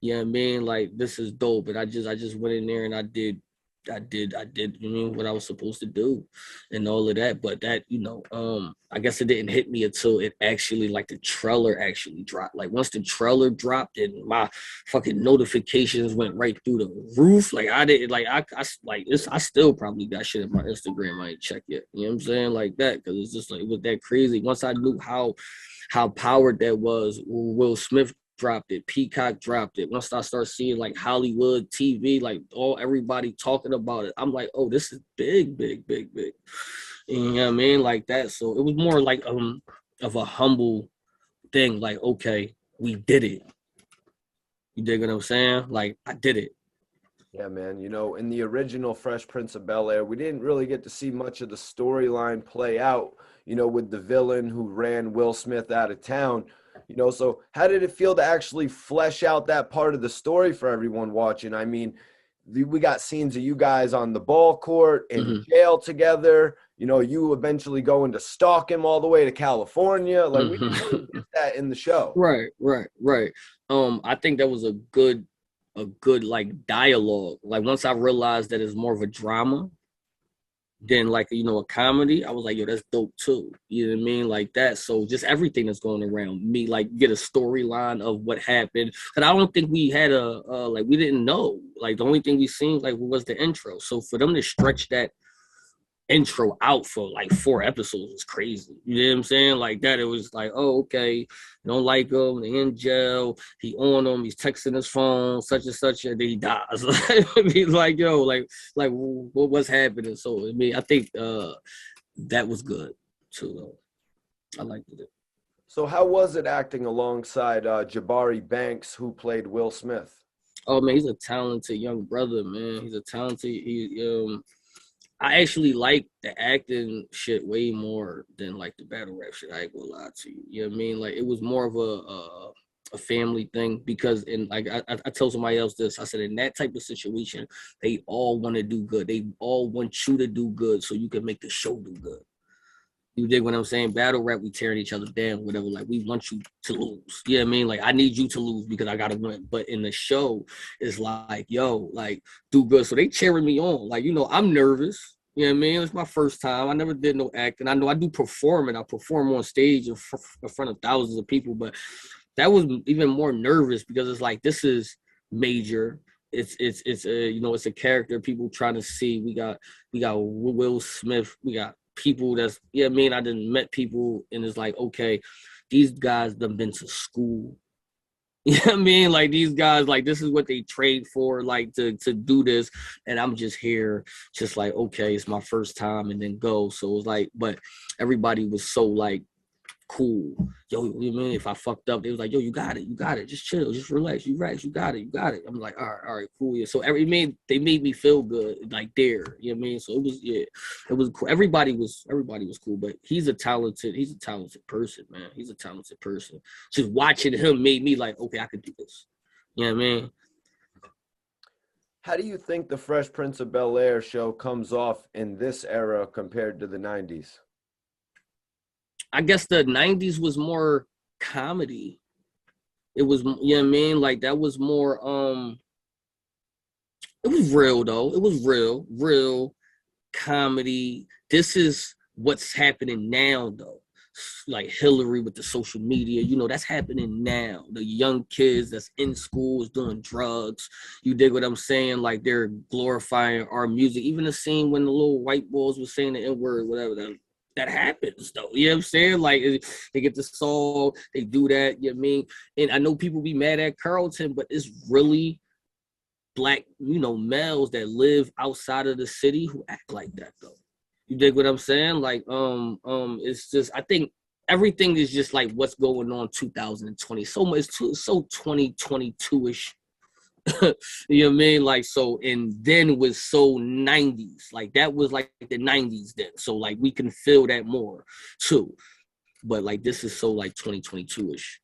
You know what I mean? Like this is dope. And I just went in there and I did, you know, what I was supposed to do and all of that. But that, you know, I guess it didn't hit me until it actually like the trailer actually dropped. Like once the trailer dropped and my fucking notifications went right through the roof. Like I didn't like I like this, I still probably got shit in my Instagram I ain't checked yet. You know what I'm saying? Like that, because it's just like it was that crazy. Once I knew how powered that was, Will Smith dropped it, Peacock dropped it. Once I start seeing like Hollywood TV, like everybody talking about it, I'm like, oh, this is big, big, big, big. You know what I mean? Like that. So it was more like of a humble thing, like, okay, we did it. You dig what I'm saying? Like I did it. Yeah, man. You know, in the original Fresh Prince of Bel-Air, we didn't really get to see much of the storyline play out, you know, with the villain who ran Will Smith out of town. You know, so how did it feel to actually flesh out that part of the story for everyone watching? I mean, we got scenes of you guys on the ball court in jail together. You know, you eventually going to stalk him all the way to California. Like we didn't really get that in the show. Right, right, right. I think that was a good like dialogue. Like once I realized that it's more of a drama than like, you know, a comedy, I was like, yo, that's dope too. You know what I mean? Like that. So just everything that's going around me, like get a storyline of what happened. But I don't think we had like we didn't know. Like the only thing we seen like was the intro. So for them to stretch that intro out for like 4 episodes is crazy. You know what I'm saying? Like that, it was like, oh, okay, don't like him, they in jail, he on him, he's texting his phone, such and such, and then he dies. He's like, yo, like what's happening? So I mean, I think that was good too, though. I liked it. So how was it acting alongside Jabari Banks, who played Will Smith? Oh man, he's a talented young brother, man. He's a talented. I actually like the acting shit way more than like the battle rap shit. I ain't gonna lie to you. You know what I mean? Like it was more of a family thing because in like I told somebody else this. I said in that type of situation, they all want to do good. They all want you to do good so you can make the show do good. You dig what I'm saying? Battle rap, we tearing each other down, whatever. Like we want you to lose. You know what I mean? Like I need you to lose because I gotta win. But in the show, it's like, yo, like do good. So they cheering me on. Like, you know, I'm nervous. You know what I mean? It's my first time. I never did no acting. I know I do perform and I perform on stage in front of thousands of people, but that was even more nervous because it's like this is major. It's a, you know, it's a character people trying to see. We got Will Smith. We got people that's, yeah, I mean, I didn't met people and it's like, okay, these guys done been to school. You know what I mean? Like these guys, like this is what they trade for, like to do this. And I'm just here, just like, okay, it's my first time and then go. So it was like, but everybody was so like cool. Yo, you mean if I fucked up, they was like, yo, you got it, just chill, just relax, you got it. I'm like, all right, cool, yeah. So they made me feel good, like there, you know what I mean? So it was cool. Everybody was cool, but he's a talented person, man. He's a talented person. Just watching him made me like, okay, I could do this. You know what I mean? How do you think the Fresh Prince of Bel-Air show comes off in this era compared to the 90s? I guess the 90s was more comedy. It was, you know what I mean? Like that was more it was real though. It was real comedy. This is what's happening now though. Like Hillary with the social media, you know, that's happening now. The young kids that's in school is doing drugs. You dig what I'm saying? Like they're glorifying our music. Even the scene when the little white boys was saying the N-word, whatever that happens though. You know what I'm saying? Like they get the song, they do that, you know what I mean? And I know people be mad at Carlton, but it's really black, you know, males that live outside of the city who act like that though. You dig what I'm saying? Like, it's just I think everything is just like what's going on 2020. So much so 2022-ish. You know what I mean? Like so, and then was so 90s. Like that was like the 90s then. So like we can feel that more too. But like this is so like 2022-ish.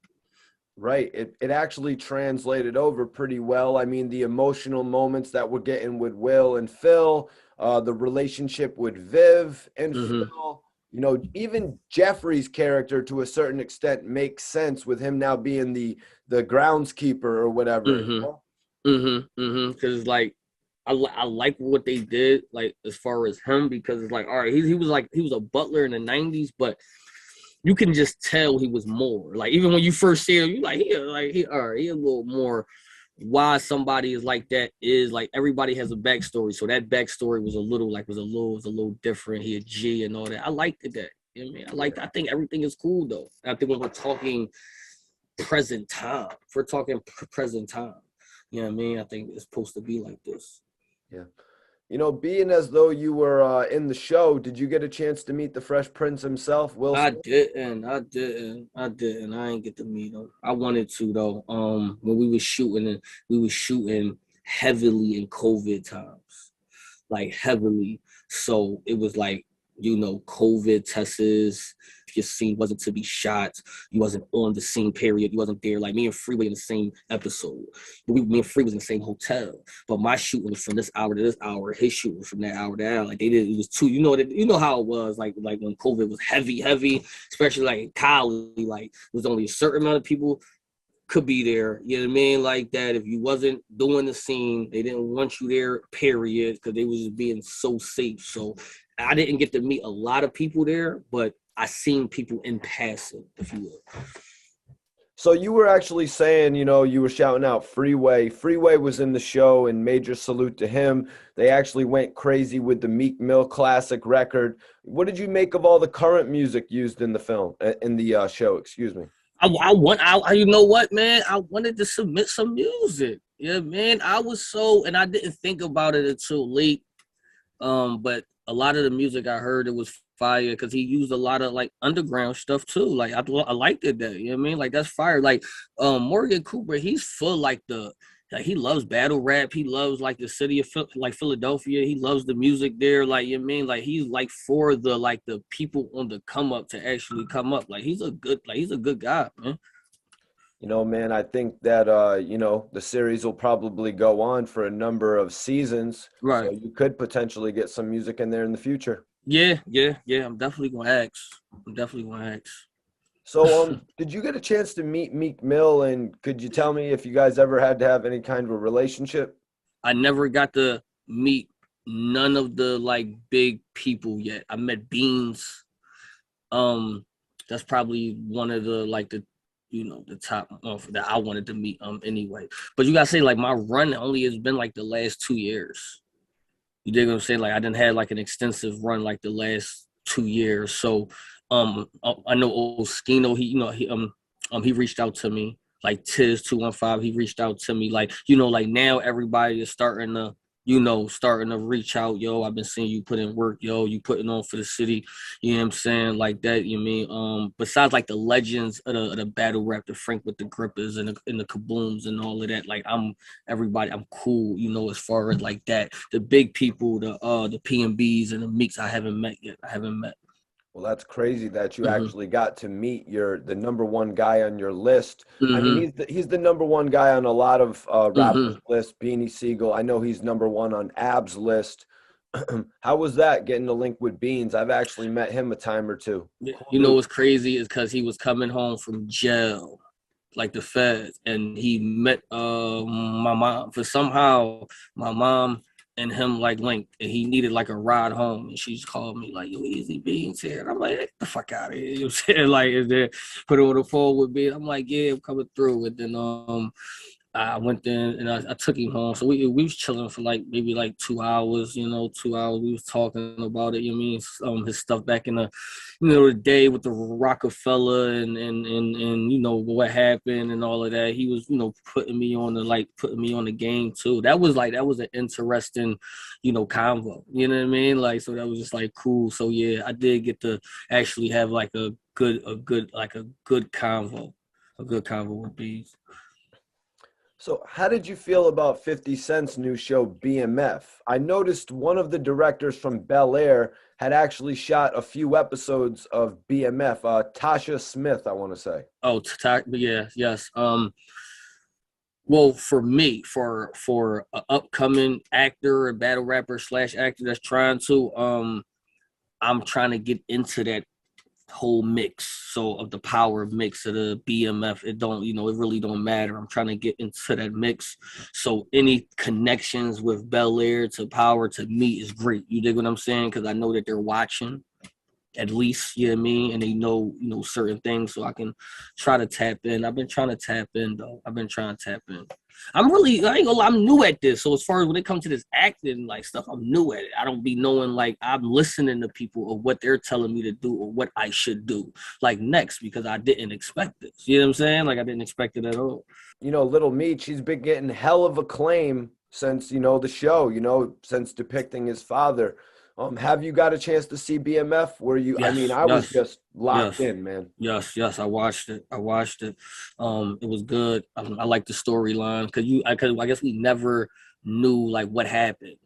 Right. It actually translated over pretty well. I mean, the emotional moments that we're getting with Will and Phil, the relationship with Viv and Mm-hmm. Phil, you know, even Jeffrey's character to a certain extent makes sense with him now being the groundskeeper or whatever. You Mm-hmm. know? Because like I like what they did, like as far as him, because it's like, all right, he was like he was a butler in the 90s, but you can just tell he was more. Like even when you first see him, you like he all right, he a little more. Why somebody is like that is like everybody has a backstory. So that backstory was a little different. He a G and all that. I liked it that. You know what I mean? I think everything is cool though. I think when we're talking present time, if we're talking present time, you know what I mean? I think it's supposed to be like this. Yeah. You know, being as though you were in the show, did you get a chance to meet the Fresh Prince himself, Will I Smith? didn't. I didn't. I didn't get to meet him. I wanted to though. When we was shooting heavily in COVID times, like heavily. So it was like, you know, COVID tests. If your scene wasn't to be shot, you wasn't on the scene, period. You wasn't there. Like me and Freeway in the same episode. But me and Free was in the same hotel. But my shooting was from this hour to this hour. His shooting was from that hour to that hour. Like they did, it was two, you know how it was, like when COVID was heavy, especially like in college, like it was only a certain amount of people could be there. You know what I mean? Like that. If you wasn't doing the scene, they didn't want you there, period, because they was just being so safe. So I didn't get to meet a lot of people there, but I seen people in passing, if you will. So you were actually saying, you know, you were shouting out Freeway. Freeway was in the show, and major salute to him. They actually went crazy with the Meek Mill classic record. What did you make of all the current music used in the film, in the show? Excuse me. You know what, man? I wanted to submit some music. Yeah, man. I was so, and I didn't think about it until late. But a lot of the music I heard, it was fire because he used a lot of like underground stuff too. Like I liked it that, you know what I mean? Like that's fire. Like Morgan Cooper, he's full like he loves battle rap. He loves like the city of like Philadelphia. He loves the music there. Like you know what I mean, like he's like for the people on the come up to actually come up. Like he's a good guy, man. You know, man, I think that you know, the series will probably go on for a number of seasons, so Right. you could potentially get some music in there in the future. Yeah. I'm definitely gonna ask. I'm definitely gonna So, ask. did you get a chance to meet Meek Mill, and could you tell me if you guys ever had to have any kind of a relationship? I never got to meet none of the like big people yet. I met Beans. That's probably one of the like the the top that I wanted to meet anyway. But you gotta say like my run only has been like the last 2 years. You dig what I'm saying? Like I didn't have like an extensive run like the last 2 years. So I know Oskino, he reached out to me. Like Tiz 215, he reached out to me. Like, like now everybody is starting to you know, starting to reach out, yo, I've been seeing you put in work, yo, you putting on for the city, you know what I'm saying, like that, you mean, besides like the legends of the battle rap, the Frank with the grippers and the kabooms and all of that, like I'm cool, you know, as far as like that, the big people, the PMBs and the Meeks I haven't met yet, I haven't met. Well, that's crazy that you Mm-hmm. actually got to meet the number one guy on your list. I mean, Mm-hmm. he's the number one guy on a lot of Mm-hmm. rappers' list. Beanie Siegel, I know he's number one on Ab's list. How was that getting the link with Beans? I've actually met him a time or two. Yeah. Cool You know dude. what's crazy is because he was coming home from jail, like the feds, and he met my mom. For somehow my mom and him like linked, and he needed like a ride home, and she just called me like, "Yo, Eazy Beans here," and I'm like, "Get the fuck out of here!" You know what I'm saying? Like, is there put her on the phone with me? I'm like, "Yeah, I'm coming through," and then I went there and I took him home. So we was chilling for like maybe like 2 hours, you know, 2 hours. We was talking about it, you know what I mean? His stuff back in the, you know, the day with the Rockefeller and you know what happened and all of that. He was, you know, putting me on the game too. That was an interesting, you know, convo. You know what I mean? Like, so that was just like cool. So yeah, I did get to actually have like a good convo. A good convo with Bees. So, how did you feel about 50 Cent's new show, BMF? I noticed one of the directors from Bel-Air had actually shot a few episodes of BMF, Tasha Smith, I want to say. Oh, yeah, yes. Well, for me, for an upcoming actor or battle rapper slash actor that's trying to, I'm trying to get into that whole mix. So of the power mix of the BMF, it don't, you know, it really don't matter. I'm trying to get into that mix. So any connections with Bel-Air to power to me is great. You dig what I'm saying? Because I know that they're watching at least, you know what I mean? And they know, you know, certain things so I can try to tap in. I've been trying to tap in though. I've been trying to tap in. I ain't gonna lie, I'm new at this. So as far as when it comes to this acting like stuff, I'm new at it. I don't be knowing like I'm listening to people or what they're telling me to do or what I should do like next because I didn't expect this. You know what I'm saying? Like I didn't expect it at all. You know, Little Meech, he's been getting hell of acclaim since, the show, since depicting his father. Have you got a chance to see BMF? I mean, Yes, I was yes, just locked yes. in, man. Yes. I watched it. It was good. I like the storyline because I guess we never knew like what happened.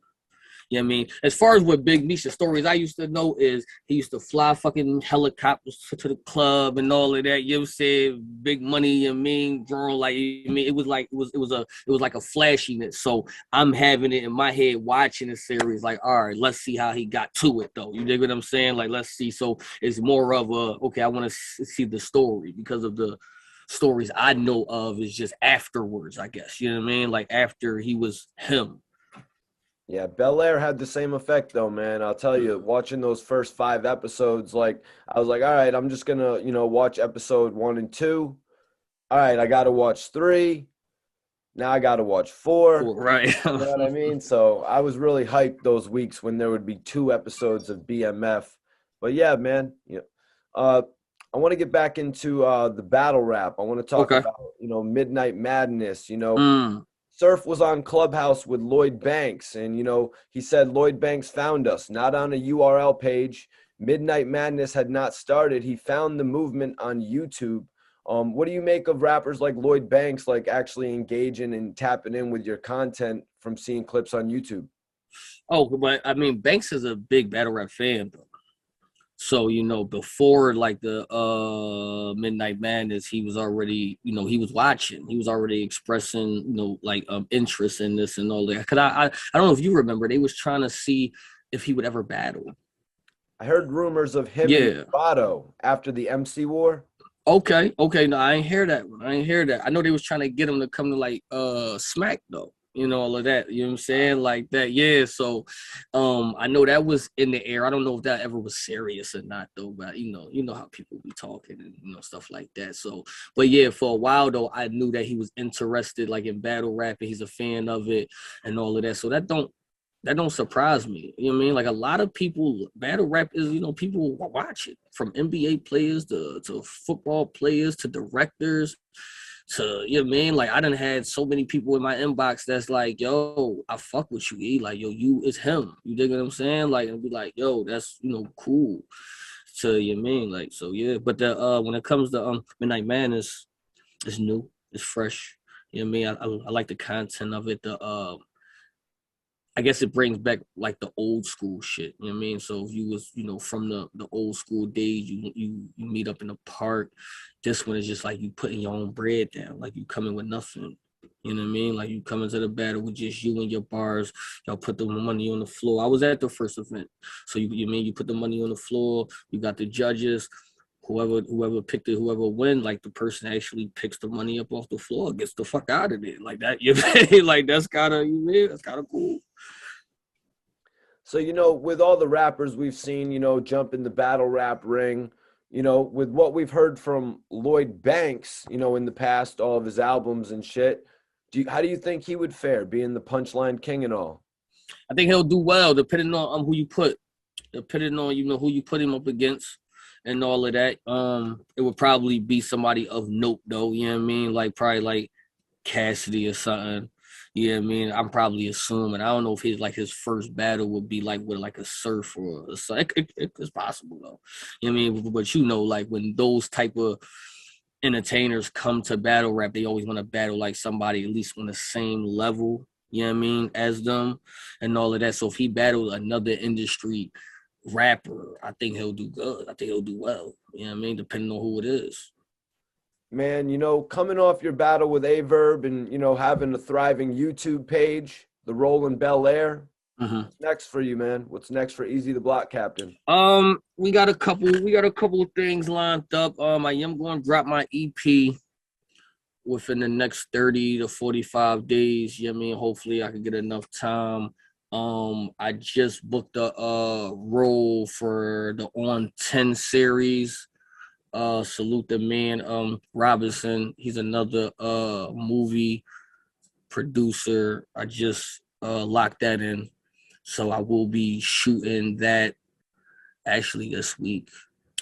You know what I mean? As far as what Big Misha stories I used to know is he used to fly fucking helicopters to the club and all of that. You know what I'm saying? Big money, you know what I mean? Growing like I mean, it was like it was like a flashiness. So I'm having it in my head watching the series, like, all right, let's see how he got to it though. You dig what I'm saying? Like, let's see. So it's more of a okay, I want to see the story because of the stories I know of is just afterwards, I guess. You know what I mean? Like after he was him. Yeah, Bel Air had the same effect though, man. I'll tell you, watching those first 5 episodes, like I was like, all right, I'm just gonna, watch episode 1 and 2. All right, I gotta watch 3. Now I gotta watch 4. Right. You know what I mean? So I was really hyped those weeks when there would be 2 episodes of BMF. But yeah, man, uh, I want to get back into the battle rap. I want to talk Okay. about, Midnight Madness. Mm. Surf was on Clubhouse with Lloyd Banks, and he said Lloyd Banks found us, not on a URL page. Midnight Madness had not started. He found the movement on YouTube. What do you make of rappers like Lloyd Banks, like actually engaging and tapping in with your content from seeing clips on YouTube? Oh, but I mean, Banks is a big battle rap fan, though. So, you know, before like the Midnight Madness, he was already, you know, he was watching. He was already expressing, you know, like interest in this and all that. Cause I don't know if you remember, they was trying to see if he would ever battle. I heard rumors of him and Yeah. Vado after the MC war. Okay. No, I ain't hear that one. I ain't hear that. I know they was trying to get him to come to like Smack though. You know, all of that. You know what I'm saying? Like that. Yeah. So I know that was in the air. I don't know if that ever was serious or not though, but you know how people be talking and stuff like that. So but yeah, for a while though, I knew that he was interested like in battle rap and he's a fan of it and all of that. So that don't surprise me. You know what I mean? Like a lot of people, battle rap is, people watch it from NBA players to football players to directors. to, you know what I mean? Like, I done had so many people in my inbox that's like, yo, I fuck with you, E. Like, yo, you is him. You dig what I'm saying? Like, and be like, yo, that's, you know, cool. To, you know what I mean? Like, so yeah. But the when it comes to Midnight Madness, it's new, it's fresh. You know what I mean? I like the content of it. I guess it brings back like the old school shit. You know what I mean? So if you was, you know, from the old school days, you meet up in the park. This one is just like you putting your own bread down, like you coming with nothing. You know what I mean? Like you come into the battle with just you and your bars. Y'all put the money on the floor. I was at the first event, so you mean you put the money on the floor. You got the judges. Whoever picked it, whoever win, like the person actually picks the money up off the floor, gets the fuck out of it, like that. You know, like that's kind of that's kind of cool. So, you know, with all the rappers we've seen, you know, jump in the battle rap ring, you know, with what we've heard from Lloyd Banks, you know, in the past, all of his albums and shit, how do you think he would fare being the punchline king and all? I think he'll do well, depending on who you put, depending on, you know, who you put him up against and all of that. It would probably be somebody of note though, you know what I mean? Like probably like Cassidy or something. You know what I mean? I'm probably assuming. I don't know if his first battle would be like with like a surf or something. It's possible though. You know what I mean? But you know, like when those type of entertainers come to battle rap, they always want to battle like somebody at least on the same level, you know what I mean, as them and all of that. So if he battled another industry rapper, I think he'll do good. I think he'll do well. You know what I mean? Depending on who it is. Man, you know, coming off your battle with Averb and, you know, having a thriving YouTube page, the Rollin' Bel-Air, Mm-hmm. what's next for you, man? What's next for Eazy the Block Captain? We got a couple of things lined up. I am going to drop my EP within the next 30 to 45 days. You know what I mean? Hopefully I can get enough time. I just booked a role for the On 10 series. Salute the man, Robinson. He's another movie producer. I just locked that in. So I will be shooting that actually this week.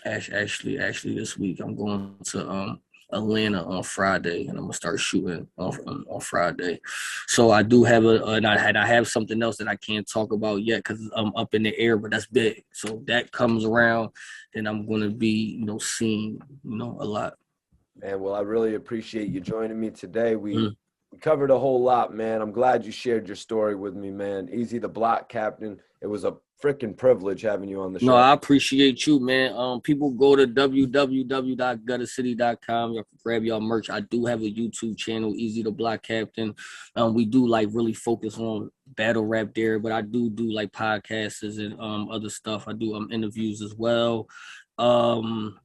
Actually this week. I'm going to Atlanta on Friday, and I'm gonna start shooting on Friday. So I do have and I have something else that I can't talk about yet because I'm up in the air, but that's big. So that comes around, then I'm gonna be seen a lot. Man, well, I really appreciate you joining me today. We Mm. we covered a whole lot, man. I'm glad you shared your story with me, man. Eazy the Block Captain. It was a freaking privilege having you on the No, show. I appreciate you, man. People go to www.guttercity.com. Y'all can grab y'all merch. I do have a YouTube channel, Eazy The Block Captain. We do like really focus on battle rap there, but I do like podcasts and other stuff. I do interviews as well. Um,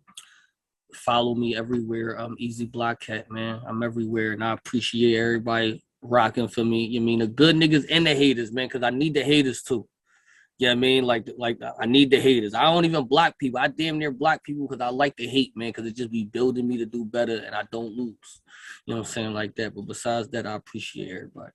Follow me everywhere. Eazy Block Cat, man. I'm everywhere, and I appreciate everybody rocking for me. You mean the good niggas and the haters, man, because I need the haters too. Yeah, I mean, like I need the haters. I don't even block people. I damn near block people because I like the hate, man, because it just be building me to do better, and I don't lose. You know what I'm saying, like that. But besides that, I appreciate everybody.